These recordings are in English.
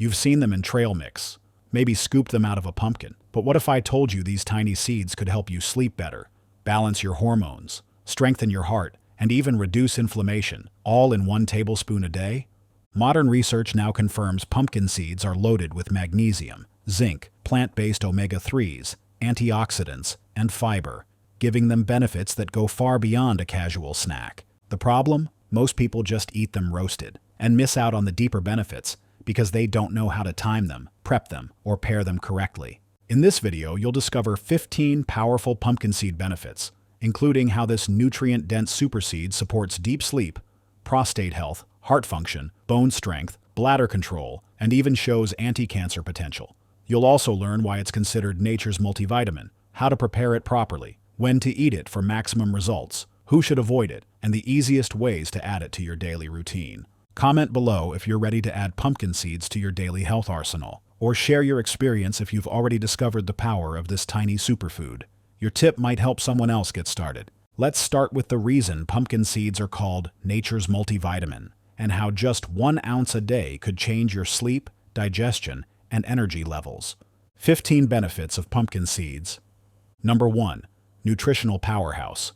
You've seen them in trail mix, maybe scooped them out of a pumpkin. But what if I told you these tiny seeds could help you sleep better, balance your hormones, strengthen your heart, and even reduce inflammation, all in 1 tablespoon a day? Modern research now confirms pumpkin seeds are loaded with magnesium, zinc, plant-based omega-3s, antioxidants, and fiber, giving them benefits that go far beyond a casual snack. The problem? Most people just eat them roasted and miss out on the deeper benefits because they don't know how to time them, prep them, or pair them correctly. In this video, you'll discover 15 powerful pumpkin seed benefits, including how this nutrient-dense superseed supports deep sleep, prostate health, heart function, bone strength, bladder control, and even shows anti-cancer potential. You'll also learn why it's considered nature's multivitamin, how to prepare it properly, when to eat it for maximum results, who should avoid it, and the easiest ways to add it to your daily routine. Comment below if you're ready to add pumpkin seeds to your daily health arsenal, or share your experience if you've already discovered the power of this tiny superfood. Your tip might help someone else get started. Let's start with the reason pumpkin seeds are called nature's multivitamin, and how just 1 ounce a day could change your sleep, digestion, and energy levels. 15 benefits of pumpkin seeds. Number 1. Nutritional powerhouse.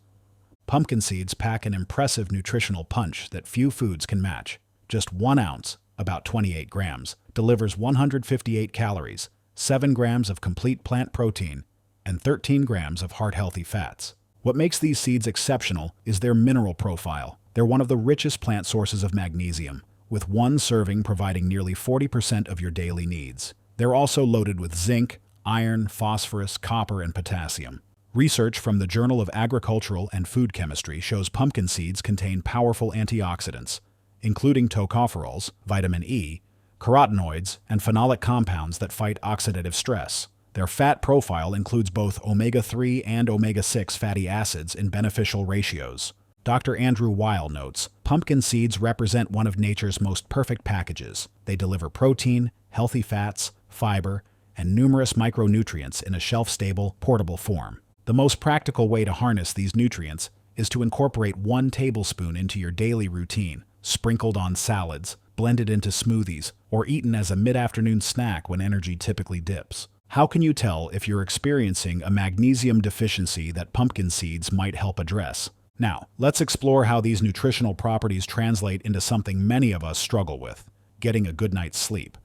Pumpkin seeds pack an impressive nutritional punch that few foods can match. Just 1 ounce, about 28 grams, delivers 158 calories, 7 grams of complete plant protein, and 13 grams of heart-healthy fats. What makes these seeds exceptional is their mineral profile. They're one of the richest plant sources of magnesium, with 1 serving providing nearly 40% of your daily needs. They're also loaded with zinc, iron, phosphorus, copper, and potassium. Research from the Journal of Agricultural and Food Chemistry shows pumpkin seeds contain powerful antioxidants, including tocopherols, vitamin E, carotenoids, and phenolic compounds that fight oxidative stress. Their fat profile includes both omega-3 and omega-6 fatty acids in beneficial ratios. Dr. Andrew Weil notes, pumpkin seeds represent one of nature's most perfect packages. They deliver protein, healthy fats, fiber, and numerous micronutrients in a shelf-stable, portable form. The most practical way to harness these nutrients is to incorporate 1 tablespoon into your daily routine, sprinkled on salads, blended into smoothies, or eaten as a mid-afternoon snack when energy typically dips. How can you tell if you're experiencing a magnesium deficiency that pumpkin seeds might help address? Now, let's explore how these nutritional properties translate into something many of us struggle with: getting a good night's sleep.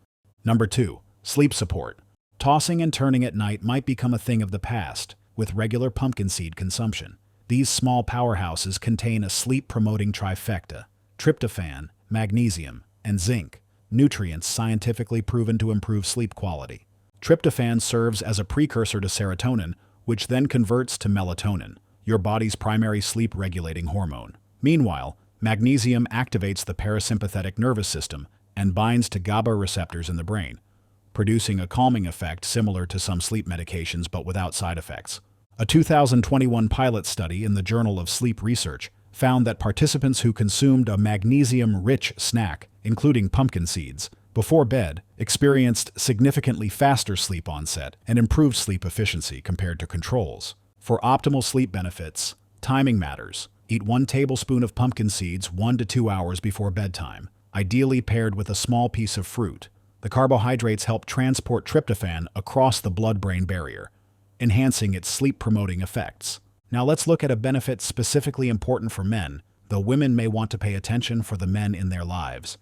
Number 2. Sleep support. Tossing and turning at night might become a thing of the past with regular pumpkin seed consumption. These small powerhouses contain a sleep-promoting trifecta: tryptophan, magnesium, and zinc, nutrients scientifically proven to improve sleep quality. Tryptophan serves as a precursor to serotonin, which then converts to melatonin, your body's primary sleep-regulating hormone. Meanwhile, magnesium activates the parasympathetic nervous system and binds to GABA receptors in the brain, producing a calming effect similar to some sleep medications but without side effects. A 2021 pilot study in the Journal of Sleep Research found that participants who consumed a magnesium-rich snack, including pumpkin seeds, before bed experienced significantly faster sleep onset and improved sleep efficiency compared to controls. For optimal sleep benefits, timing matters. Eat 1 tablespoon of pumpkin seeds 1 to 2 hours before bedtime, ideally paired with a small piece of fruit. The carbohydrates help transport tryptophan across the blood-brain barrier, enhancing its sleep-promoting effects. Now let's look at a benefit specifically important for men, though women may want to pay attention for the men in their lives.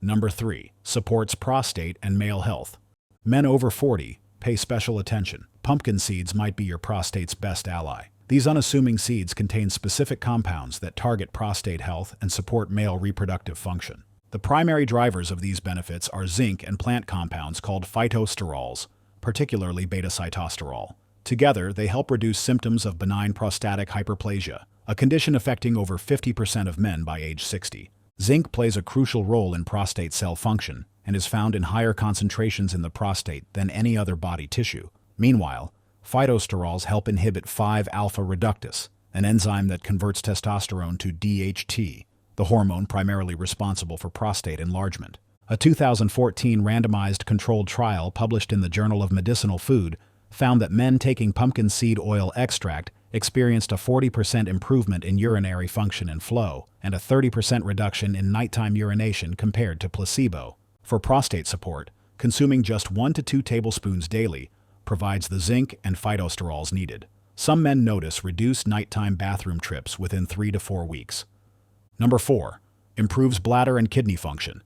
Number 3. Supports prostate and male health. Men over 40 pay special attention. Pumpkin seeds might be your prostate's best ally. These unassuming seeds contain specific compounds that target prostate health and support male reproductive function. The primary drivers of these benefits are zinc and plant compounds called phytosterols, particularly beta-sitosterol. Together, they help reduce symptoms of benign prostatic hyperplasia, a condition affecting over 50% of men by age 60. Zinc plays a crucial role in prostate cell function and is found in higher concentrations in the prostate than any other body tissue. Meanwhile, phytosterols help inhibit 5-alpha reductase, an enzyme that converts testosterone to DHT, the hormone primarily responsible for prostate enlargement. A 2014 randomized controlled trial published in the Journal of Medicinal Food found that men taking pumpkin seed oil extract experienced a 40% improvement in urinary function and flow, and a 30% reduction in nighttime urination compared to placebo. For prostate support, Consuming just 1 to 2 tablespoons daily provides the zinc and phytosterols needed. Some men notice reduced nighttime bathroom trips within 3 to 4 weeks. Number 4. Improves bladder and kidney function.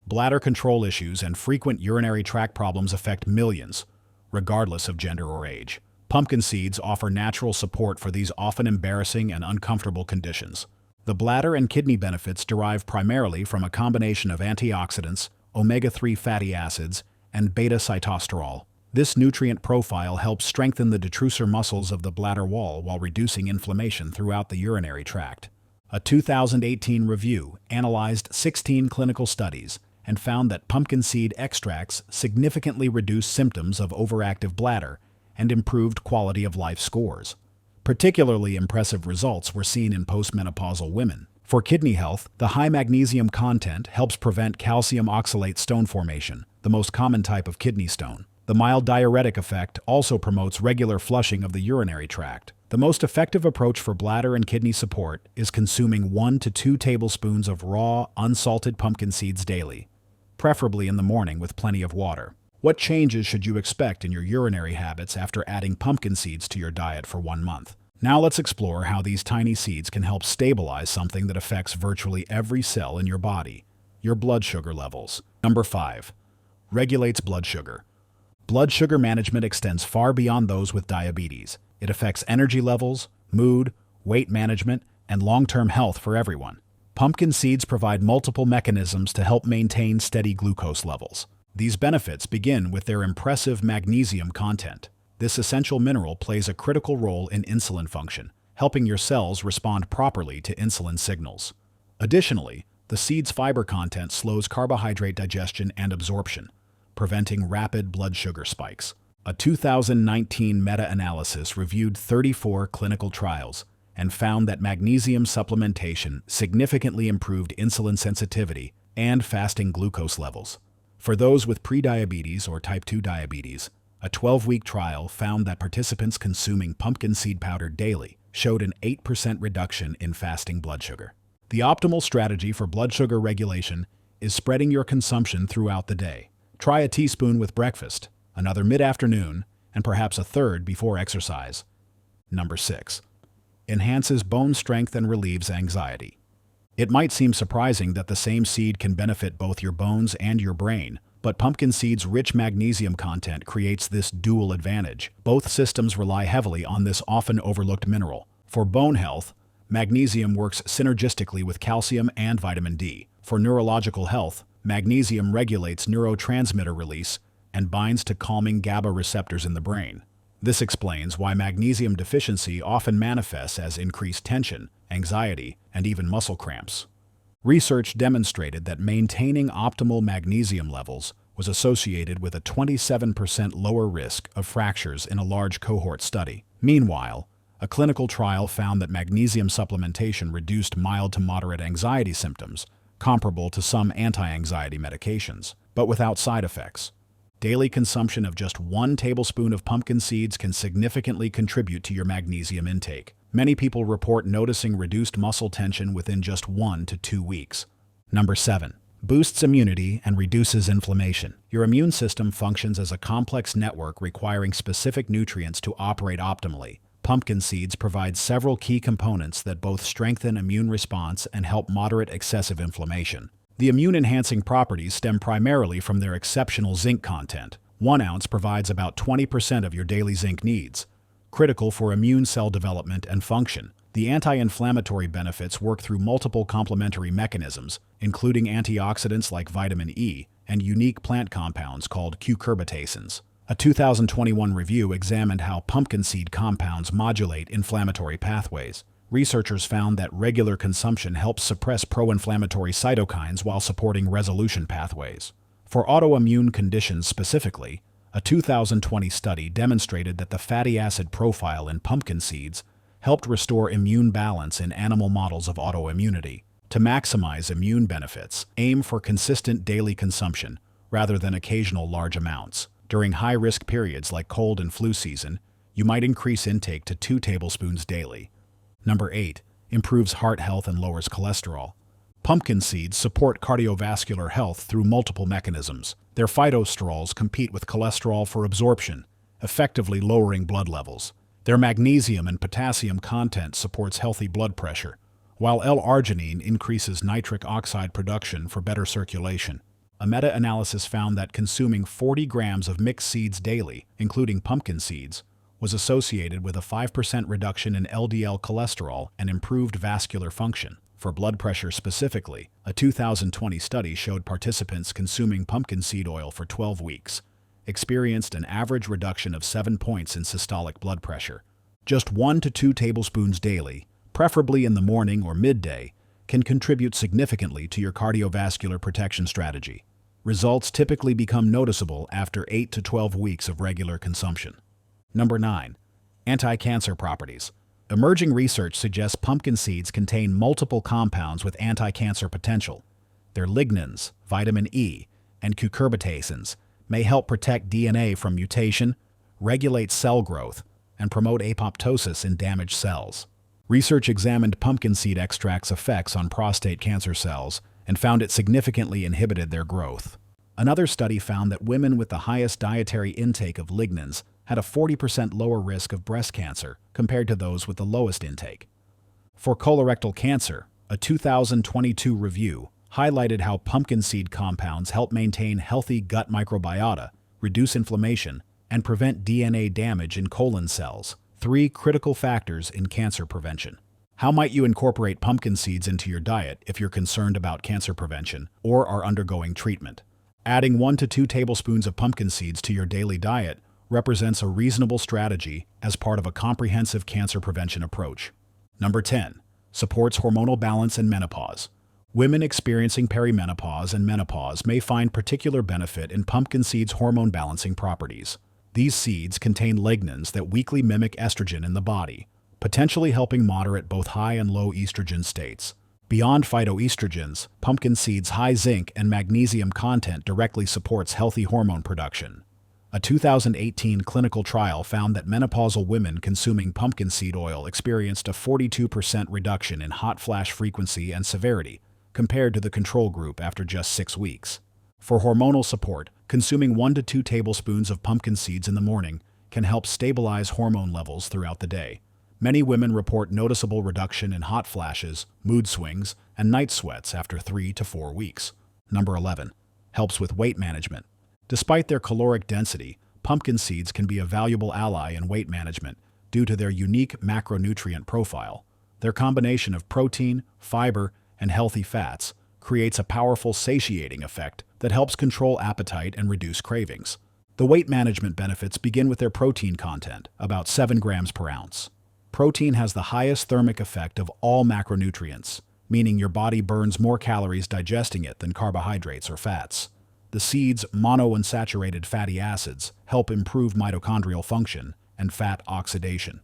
Bladder control issues and frequent urinary tract problems affect millions, regardless of gender or age. Pumpkin seeds offer natural support for these often embarrassing and uncomfortable conditions. The bladder and kidney benefits derive primarily from a combination of antioxidants, omega-3 fatty acids, and beta-sitosterol. This nutrient profile helps strengthen the detrusor muscles of the bladder wall while reducing inflammation throughout the urinary tract. A 2018 review analyzed 16 clinical studies and found that pumpkin seed extracts significantly reduced symptoms of overactive bladder and improved quality of life scores. Particularly impressive results were seen in postmenopausal women. For kidney health, the high magnesium content helps prevent calcium oxalate stone formation, the most common type of kidney stone. The mild diuretic effect also promotes regular flushing of the urinary tract. The most effective approach for bladder and kidney support is consuming 1 to 2 tablespoons of raw, unsalted pumpkin seeds daily, preferably in the morning with plenty of water. What changes should you expect in your urinary habits after adding pumpkin seeds to your diet for 1 month? Now let's explore how these tiny seeds can help stabilize something that affects virtually every cell in your body, your blood sugar levels. Number 5. Regulates blood sugar. Blood sugar management extends far beyond those with diabetes. It affects energy levels, mood, weight management, and long-term health for everyone. Pumpkin seeds provide multiple mechanisms to help maintain steady glucose levels. These benefits begin with their impressive magnesium content. This essential mineral plays a critical role in insulin function, helping your cells respond properly to insulin signals. Additionally, the seed's fiber content slows carbohydrate digestion and absorption, preventing rapid blood sugar spikes. A 2019 meta-analysis reviewed 34 clinical trials and found that magnesium supplementation significantly improved insulin sensitivity and fasting glucose levels. For those with prediabetes or type 2 diabetes, a 12-week trial found that participants consuming pumpkin seed powder daily showed an 8% reduction in fasting blood sugar. The optimal strategy for blood sugar regulation is spreading your consumption throughout the day. Try a teaspoon with breakfast, another mid-afternoon, and perhaps a third before exercise. Number 6. Enhances bone strength and relieves anxiety. It might seem surprising that the same seed can benefit both your bones and your brain, but pumpkin seed's rich magnesium content creates this dual advantage. Both systems rely heavily on this often overlooked mineral. For bone health, magnesium works synergistically with calcium and vitamin D. For neurological health, magnesium regulates neurotransmitter release and binds to calming GABA receptors in the brain. This explains why magnesium deficiency often manifests as increased tension, anxiety, and even muscle cramps. Research demonstrated that maintaining optimal magnesium levels was associated with a 27% lower risk of fractures in a large cohort study. Meanwhile, a clinical trial found that magnesium supplementation reduced mild to moderate anxiety symptoms, comparable to some anti-anxiety medications, but without side effects. Daily consumption of just 1 tablespoon of pumpkin seeds can significantly contribute to your magnesium intake. Many people report noticing reduced muscle tension within just 1 to 2 weeks. Number 7. Boosts immunity and reduces inflammation. Your immune system functions as a complex network requiring specific nutrients to operate optimally. Pumpkin seeds provide several key components that both strengthen immune response and help moderate excessive inflammation. The immune-enhancing properties stem primarily from their exceptional zinc content. 1 ounce provides about 20% of your daily zinc needs, critical for immune cell development and function. The anti-inflammatory benefits work through multiple complementary mechanisms, including antioxidants like vitamin E and unique plant compounds called cucurbitacins. A 2021 review examined how pumpkin seed compounds modulate inflammatory pathways. Researchers found that regular consumption helps suppress pro-inflammatory cytokines while supporting resolution pathways. For autoimmune conditions specifically, a 2020 study demonstrated that the fatty acid profile in pumpkin seeds helped restore immune balance in animal models of autoimmunity. To maximize immune benefits, aim for consistent daily consumption rather than occasional large amounts. During high-risk periods like cold and flu season, you might increase intake to 2 tablespoons daily. Number 8. Improves heart health and lowers cholesterol. Pumpkin seeds support cardiovascular health through multiple mechanisms. Their phytosterols compete with cholesterol for absorption, effectively lowering blood levels. Their magnesium and potassium content supports healthy blood pressure, while L-arginine increases nitric oxide production for better circulation. A meta-analysis found that consuming 40 grams of mixed seeds daily, including pumpkin seeds, was associated with a 5% reduction in LDL cholesterol and improved vascular function. For blood pressure specifically, a 2020 study showed participants consuming pumpkin seed oil for 12 weeks experienced an average reduction of 7 points in systolic blood pressure. Just 1 to 2 tablespoons daily, preferably in the morning or midday, can contribute significantly to your cardiovascular protection strategy. Results typically become noticeable after 8 to 12 weeks of regular consumption. Number 9. Anti-cancer properties. Emerging research suggests pumpkin seeds contain multiple compounds with anti-cancer potential. Their lignans, vitamin E, and cucurbitacins may help protect DNA from mutation, regulate cell growth, and promote apoptosis in damaged cells. Research examined pumpkin seed extract's effects on prostate cancer cells and found it significantly inhibited their growth. Another study found that women with the highest dietary intake of lignans had a 40% lower risk of breast cancer compared to those with the lowest intake. For colorectal cancer, a 2022 review highlighted how pumpkin seed compounds help maintain healthy gut microbiota, reduce inflammation, and prevent DNA damage in colon cells, 3 critical factors in cancer prevention. How might you incorporate pumpkin seeds into your diet if you're concerned about cancer prevention or are undergoing treatment? Adding 1 to 2 tablespoons of pumpkin seeds to your daily diet represents a reasonable strategy as part of a comprehensive cancer prevention approach. Number 10. Supports hormonal balance and menopause. Women experiencing perimenopause and menopause may find particular benefit in pumpkin seeds' hormone balancing properties. These seeds contain lignans that weakly mimic estrogen in the body, potentially helping moderate both high and low estrogen states. Beyond phytoestrogens, pumpkin seeds' high zinc and magnesium content directly supports healthy hormone production. A 2018 clinical trial found that menopausal women consuming pumpkin seed oil experienced a 42% reduction in hot flash frequency and severity compared to the control group after just 6 weeks. For hormonal support, consuming 1 to 2 tablespoons of pumpkin seeds in the morning can help stabilize hormone levels throughout the day. Many women report noticeable reduction in hot flashes, mood swings, and night sweats after 3 to 4 weeks. Number 11. Helps with weight management. Despite their caloric density, pumpkin seeds can be a valuable ally in weight management due to their unique macronutrient profile. Their combination of protein, fiber, and healthy fats creates a powerful satiating effect that helps control appetite and reduce cravings. The weight management benefits begin with their protein content, about 7 grams per ounce. Protein has the highest thermic effect of all macronutrients, meaning your body burns more calories digesting it than carbohydrates or fats. The seeds' monounsaturated fatty acids help improve mitochondrial function and fat oxidation.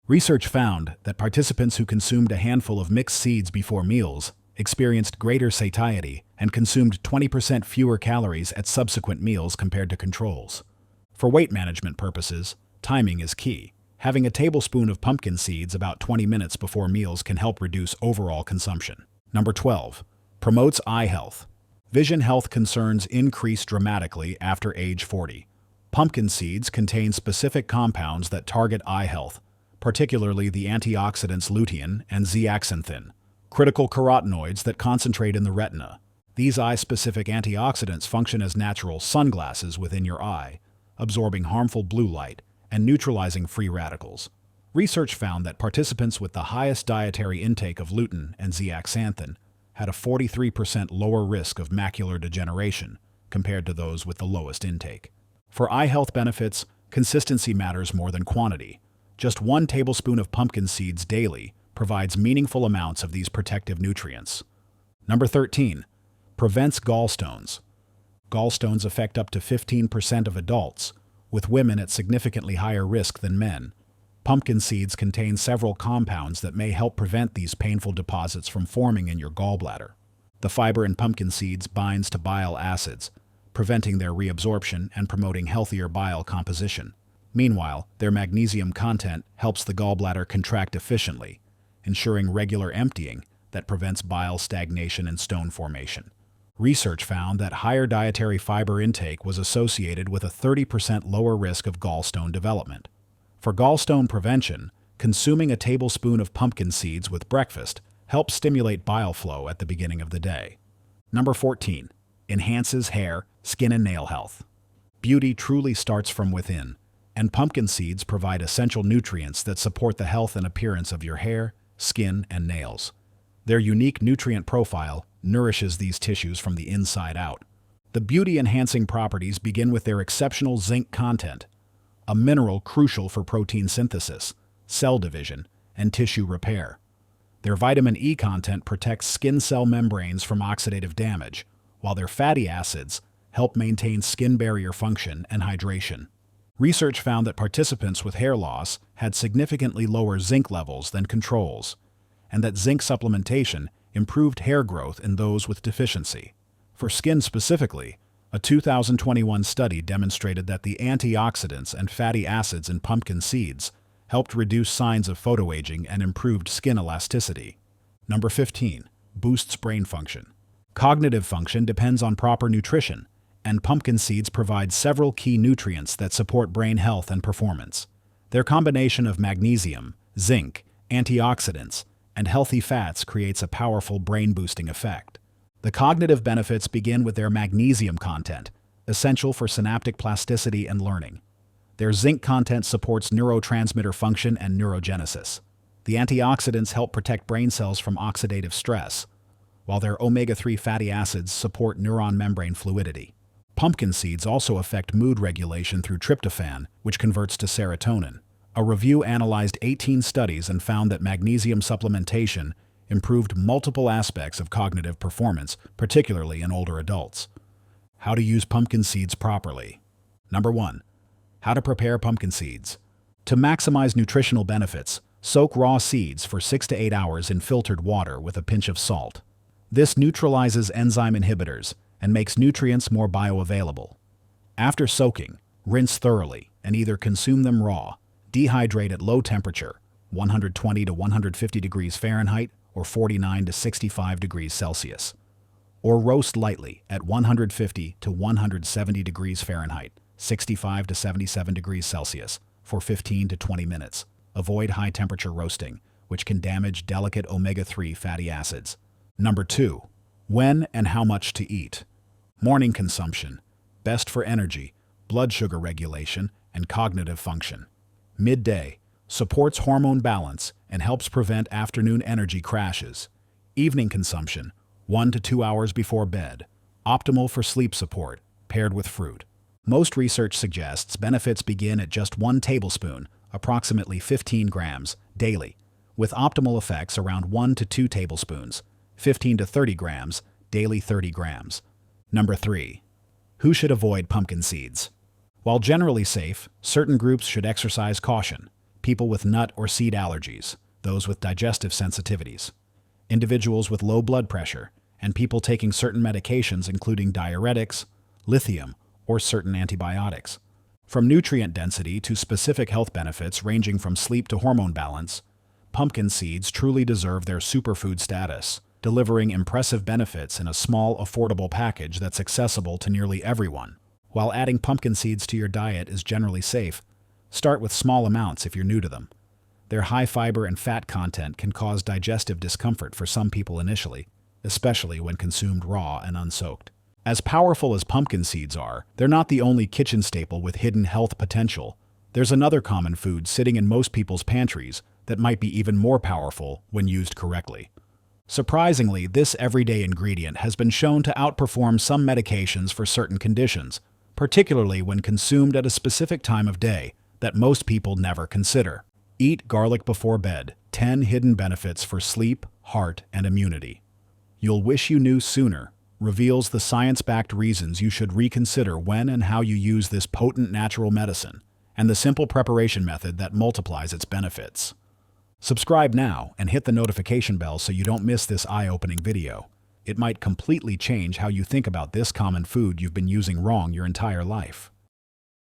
Research found that participants who consumed a handful of mixed seeds before meals experienced greater satiety and consumed 20% fewer calories at subsequent meals compared to controls. For weight management purposes, timing is key. Having a tablespoon of pumpkin seeds about 20 minutes before meals can help reduce overall consumption. Number 12. Promotes eye health. Vision health concerns increase dramatically after age 40. Pumpkin seeds contain specific compounds that target eye health, particularly the antioxidants lutein and zeaxanthin, critical carotenoids that concentrate in the retina. These eye-specific antioxidants function as natural sunglasses within your eye, absorbing harmful blue light and neutralizing free radicals. Research found that participants with the highest dietary intake of lutein and zeaxanthin had a 43% lower risk of macular degeneration compared to those with the lowest intake. For eye health benefits, consistency matters more than quantity. Just 1 tablespoon of pumpkin seeds daily provides meaningful amounts of these protective nutrients. Number 13. Prevents gallstones. Gallstones affect up to 15% of adults, with women at significantly higher risk than men. Pumpkin seeds contain several compounds that may help prevent these painful deposits from forming in your gallbladder. The fiber in pumpkin seeds binds to bile acids, preventing their reabsorption and promoting healthier bile composition. Meanwhile, their magnesium content helps the gallbladder contract efficiently, ensuring regular emptying that prevents bile stagnation and stone formation. Research found that higher dietary fiber intake was associated with a 30% lower risk of gallstone development. For gallstone prevention, consuming a tablespoon of pumpkin seeds with breakfast helps stimulate bile flow at the beginning of the day. Number 14. Enhances hair, skin, and nail health. Beauty truly starts from within, and pumpkin seeds provide essential nutrients that support the health and appearance of your hair, skin, and nails. Their unique nutrient profile nourishes these tissues from the inside out. The beauty-enhancing properties begin with their exceptional zinc content, a mineral crucial for protein synthesis, cell division, and tissue repair. Their vitamin E content protects skin cell membranes from oxidative damage, while their fatty acids help maintain skin barrier function and hydration. Research found that participants with hair loss had significantly lower zinc levels than controls, and that zinc supplementation improved hair growth in those with deficiency. For skin specifically, a 2021 study demonstrated that the antioxidants and fatty acids in pumpkin seeds helped reduce signs of photoaging and improved skin elasticity. Number 15. Boosts brain function. Cognitive function depends on proper nutrition, and pumpkin seeds provide several key nutrients that support brain health and performance. Their combination of magnesium, zinc, antioxidants, and healthy fats creates a powerful brain-boosting effect. The cognitive benefits begin with their magnesium content, essential for synaptic plasticity and learning. Their zinc content supports neurotransmitter function and neurogenesis. The antioxidants help protect brain cells from oxidative stress, while their omega-3 fatty acids support neuron membrane fluidity. Pumpkin seeds also affect mood regulation through tryptophan, which converts to serotonin. A review analyzed 18 studies and found that magnesium supplementation improved multiple aspects of cognitive performance, particularly in older adults. How to use pumpkin seeds properly. Number 1. How to prepare pumpkin seeds. To maximize nutritional benefits, soak raw seeds for 6 to 8 hours in filtered water with a pinch of salt. This neutralizes enzyme inhibitors and makes nutrients more bioavailable. After soaking, rinse thoroughly and either consume them raw, dehydrate at low temperature, 120 to 150 degrees Fahrenheit or 49 to 65 degrees Celsius, or roast lightly at 150 to 170 degrees Fahrenheit, 65 to 77 degrees Celsius, for 15 to 20 minutes. Avoid high-temperature roasting, which can damage delicate omega-3 fatty acids. Number 2. When and how much to eat. Morning consumption, best for energy, blood sugar regulation, and cognitive function. Midday, supports hormone balance and helps prevent afternoon energy crashes. Evening consumption, 1 to 2 hours before bed, optimal for sleep support, paired with fruit. Most research suggests benefits begin at just 1 tablespoon, approximately 15 grams, daily, with optimal effects around 1 to 2 tablespoons, 15 to 30 grams, daily 30 grams. Number 3. Who should avoid pumpkin seeds? While generally safe, certain groups should exercise caution. People with nut or seed allergies, those with digestive sensitivities, individuals with low blood pressure, and people taking certain medications including diuretics, lithium, or certain antibiotics. From nutrient density to specific health benefits ranging from sleep to hormone balance, pumpkin seeds truly deserve their superfood status, delivering impressive benefits in a small, affordable package that's accessible to nearly everyone. While adding pumpkin seeds to your diet is generally safe, start with small amounts if you're new to them. Their high fiber and fat content can cause digestive discomfort for some people initially, especially when consumed raw and unsoaked. As powerful as pumpkin seeds are, they're not the only kitchen staple with hidden health potential. There's another common food sitting in most people's pantries that might be even more powerful when used correctly. Surprisingly, this everyday ingredient has been shown to outperform some medications for certain conditions, particularly when consumed at a specific time of day that most people never consider. Eat garlic before bed. 10 hidden benefits for sleep, heart, and immunity. You'll wish you knew sooner reveals the science-backed reasons you should reconsider when and how you use this potent natural medicine, and the simple preparation method that multiplies its benefits. Subscribe now and hit the notification bell so you don't miss this eye-opening video. It might completely change how you think about this common food you've been using wrong your entire life.